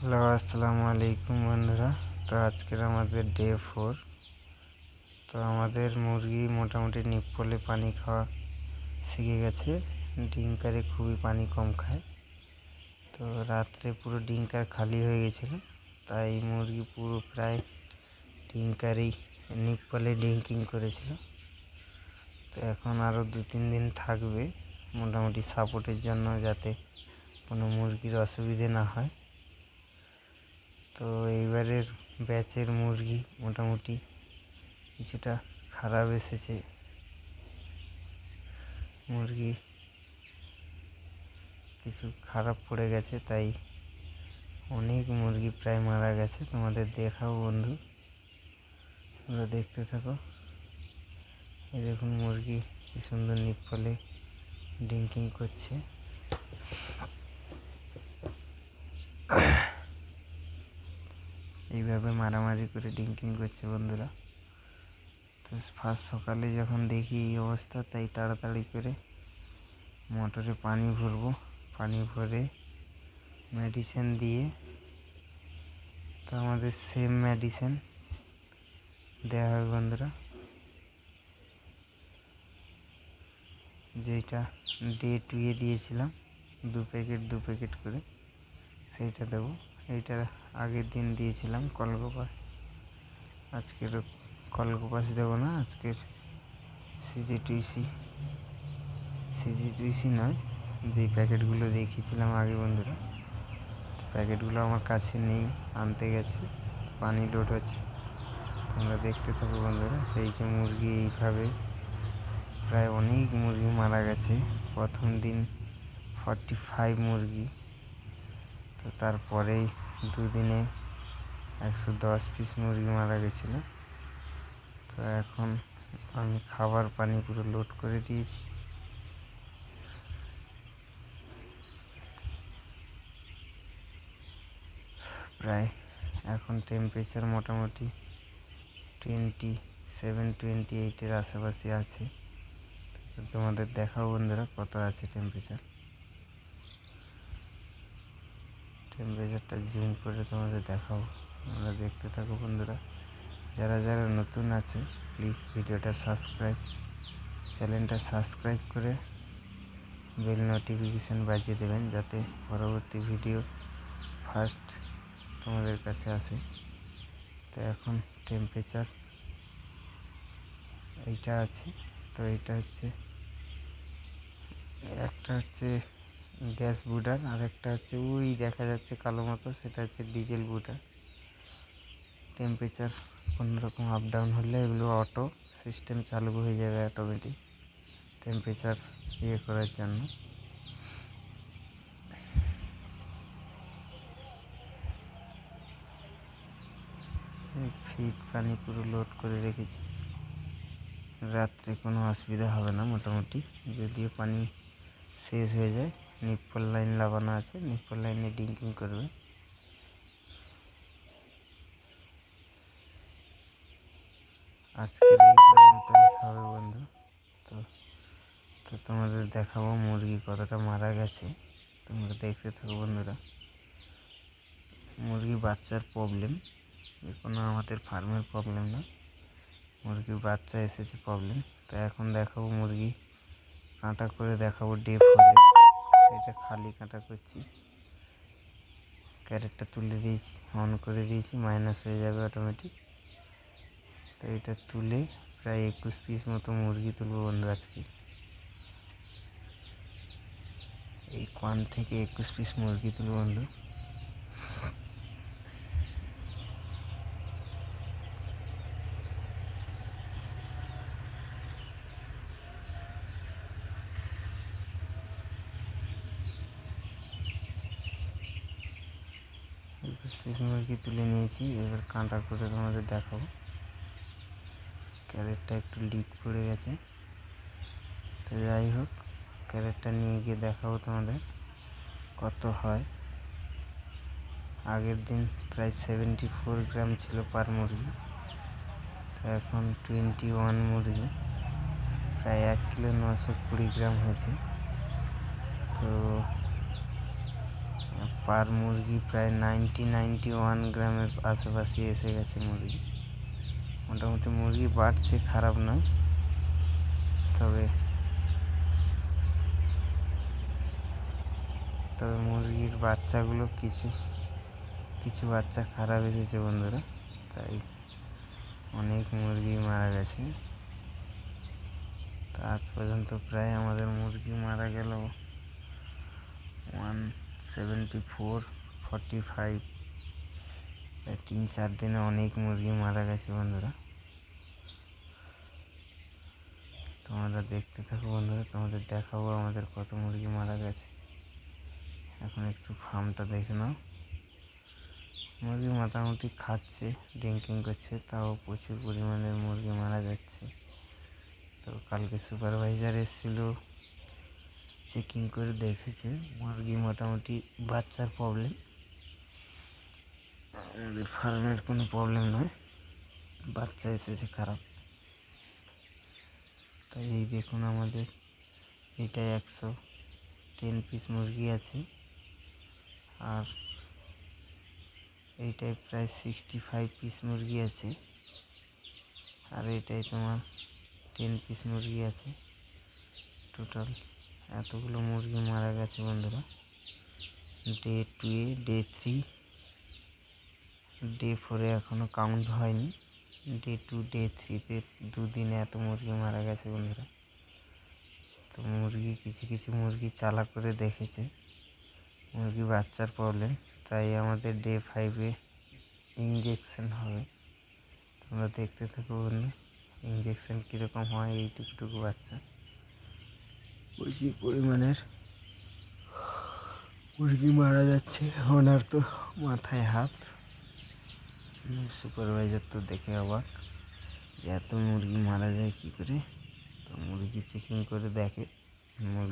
Hello, আসসালামু আলাইকুম বন্ধুরা। তো আজকের আমাদের ডে 4। তো আমাদের মুরগি মোটামুটি নিপলে পানি খাওয়া শিখে গেছে। ডিঙ্কারে খুবই পানি কম খায়। তো রাত্রে পুরো ডিঙ্কার খালি হয়ে গেছিলো, তাই মুরগি পুরো প্রায় ডিঙ্কারেই নিপলে ডিঙ্কিং করেছিল। তো এখন আরও 2-3 দিন থাকবে মোটামুটি সাপোর্টের জন্য, যাতে কোনো মুরগির অসুবিধে না হয়। তো এইবারের ব্যাচের মুরগি মোটামুটি কিছুটা খারাপ এসেছে। মুরগি কিছু খারাপ পড়ে গেছে, তাই অনেক মুরগি প্রায় মারা গেছে। তোমাদের দেখাও বন্ধু, তোমরা দেখতে থাকো। এই দেখুন মুরগি কি সুন্দর নিপলে ডিঙ্কিং করছে। এইভাবে মারামারি করে ডিঙ্কিং করছে বন্ধুরা। তো ফার্স্ট সকালে যখন দেখি এই অবস্থা, তাই তাড়াতাড়ি করে মোটরে পানি ভরবো। পানি ভরে মেডিসিন দিয়ে, তো আমাদের সেম মেডিসিন দেওয়া হবে বন্ধুরা, যেটা ডে 2 দিয়েছিলাম 2 প্যাকেট করে, সেইটা দেবো। এইটা আগের দিন দিয়েছিলাম কলগোপাস, আজকের কলগোপাস দেবো না, আজকের সিজি টুইসি নয়, যেই প্যাকেটগুলো দেখিয়েছিলাম আগে বন্ধুরা। প্যাকেটগুলো আমার কাছে নেই, আনতে গেছে, পানি লোড হচ্ছে। তোমরা দেখতে থাকো বন্ধুরা। এই যে মুরগি এইভাবে প্রায় অনেক মুরগি মারা গেছে। প্রথম দিন 45 মুরগি, তো তারপরেই দুদিনে 110 পিস মুরগি মারা গেছিলো। তো এখন আমি খাবার পানি পুরো লোড করে দিয়েছি। প্রায় এখন টেম্পারেচার মোটামুটি 27-28-এর আশেপাশে আছে। তো তোমাদের দেখাও বন্ধুরা কত আছে টেম্পারেচারটা জুম করে তোমাদের দেখাও। তোমরা দেখতে থাকো বন্ধুরা। যারা যারা নতুন আছে প্লিজ ভিডিওটা চ্যানেলটা সাবস্ক্রাইব করে বেল নোটিফিকেশান বাজিয়ে দেবেন, যাতে পরবর্তী ভিডিও ফার্স্ট তোমাদের কাছে আসে। তো এখন টেম্পারেচার এইটা আছে। তো এইটা হচ্ছে, একটা হচ্ছে গ্যাস বুডার, আর একটা হচ্ছে ওই দেখা যাচ্ছে কালো মতো, সেটা হচ্ছে ডিজেল বুডার। টেম্পারেচার কোনোরকম আপ ডাউন হলে এগুলো অটো সিস্টেম চালু হয়ে যাবে অটোমেটিক টেম্পারেচার করার জন্য। ফিড পানি পুরো লোড করে রেখেছি, রাত্রে কোনো অসুবিধা হবে না মোটামুটি। যদিও পানি শেষ হয়ে যায়, নিপ্পল লাইন লাগানো আছে, নিপ্পল লাইনে ডিঙ্কিং করবে। আজকের এই পর্যন্তই হবে বন্ধু। তো তো তোমাদের দেখাবো মুরগি কতটা মারা গেছে। তোমরা দেখতে থাকো বন্ধুরা। মুরগি বাচ্চার প্রবলেম, এ কোনো আমাদের ফার্মের প্রবলেম না, মুরগির বাচ্চা এসেছে প্রবলেম। তো এখন দেখাবো মুরগি কাঁটা করে দেখাবো ডে 4। এটা খালি কাঁটা করছি, ক্যারেটটা তুলে দিয়েছি, অন করে দিয়েছি, মাইনাস হয়ে যাবে অটোমেটিক। তো এটা তুলে প্রায় 21 পিস মতো মুরগি তুলবো বন্ধু আজকে। এই কোয়ান থেকে 21 পিস মুরগি তুলবো বন্ধু। পিস মুরগি তুলে নিয়েছি, এবার কাঁটা করে তোমাদের দেখাবো। ক্যারেটটা একটু লিক পড়ে গেছে, তো যাই হোক ক্যারেটটা নিয়ে গিয়ে দেখাবো তোমাদের কত হয়। আগের দিন প্রায় 74 গ্রাম ছিল পার মুরগি, তো এখন 21 মুরগি, প্রায় 1 কিলো 920 গ্রাম হয়েছে। তো পার মুরগি প্রায় 91 গ্রামের আশেপাশে এসে গেছে মুরগি। মোটামুটি মুরগি বাড়ছে, খারাপ নয়। তবে মুরগির বাচ্চাগুলো কিছু বাচ্চা খারাপ এসেছে বন্ধুরা, তাই অনেক মুরগি মারা গেছে। তো আজ পর্যন্ত প্রায় আমাদের মুরগি মারা গেল 174, 45। প্রায় 3-4 দিনে অনেক মুরগি মারা গেছে বন্ধুরা। তোমরা দেখতে থাকো বন্ধুরা, তোমাদের দেখাবো আমাদের কত মুরগি মারা গেছে। এখন একটু ফার্মটা দেখে নাও। মুরগি মোটামুটি খাচ্ছে, ড্রিঙ্কিং করছে, তাও প্রচুর পরিমাণের মুরগি মারা যাচ্ছে। তো কালকে সুপারভাইজার এসেছিল, চেকিং করে দেখেছে মুরগি মোটামুটি বাচ্চার প্রবলেম, আমাদের ফার্মের কোনো প্রবলেম নয়, বাচ্চা এসেছে খারাপ। তাই এই দেখুন আমাদের এটাই 110 পিস মুরগি আছে, আর এইটাই প্রায় 65 পিস মুরগি আছে, আর এটাই তোমার 10 পিস মুরগি আছে। টোটাল এতগুলো মুরগি মারা গেছে বন্ধুরা। ডে 2-এ, ডে 3, ডে 4-এ এখনও কাউন্ট হয়নি। ডে 2, ডে 3-তে 2 দিনে এত মুরগি মারা গেছে বন্ধুরা। তো কিছু মুরগি চালাক করে দেখেছে মুরগি বাচ্চার প্রবলেম, তাই আমাদের ডে 5-এ ইঞ্জেকশন হবে। তোমরা দেখতে থাকো বন্ধু, ইঞ্জেকশন কীরকম হয়। এইটুকু বাচ্চা, প্রচুর পরিমাণের মুরগি মারা যাচ্ছে। ওনার তো মাথায় হাত। সুপারভাইজার তো দেখে অবাক যে এত মুরগি মারা যায় কী করে। তো মুরগি চেকিং করে দেখে মুরগি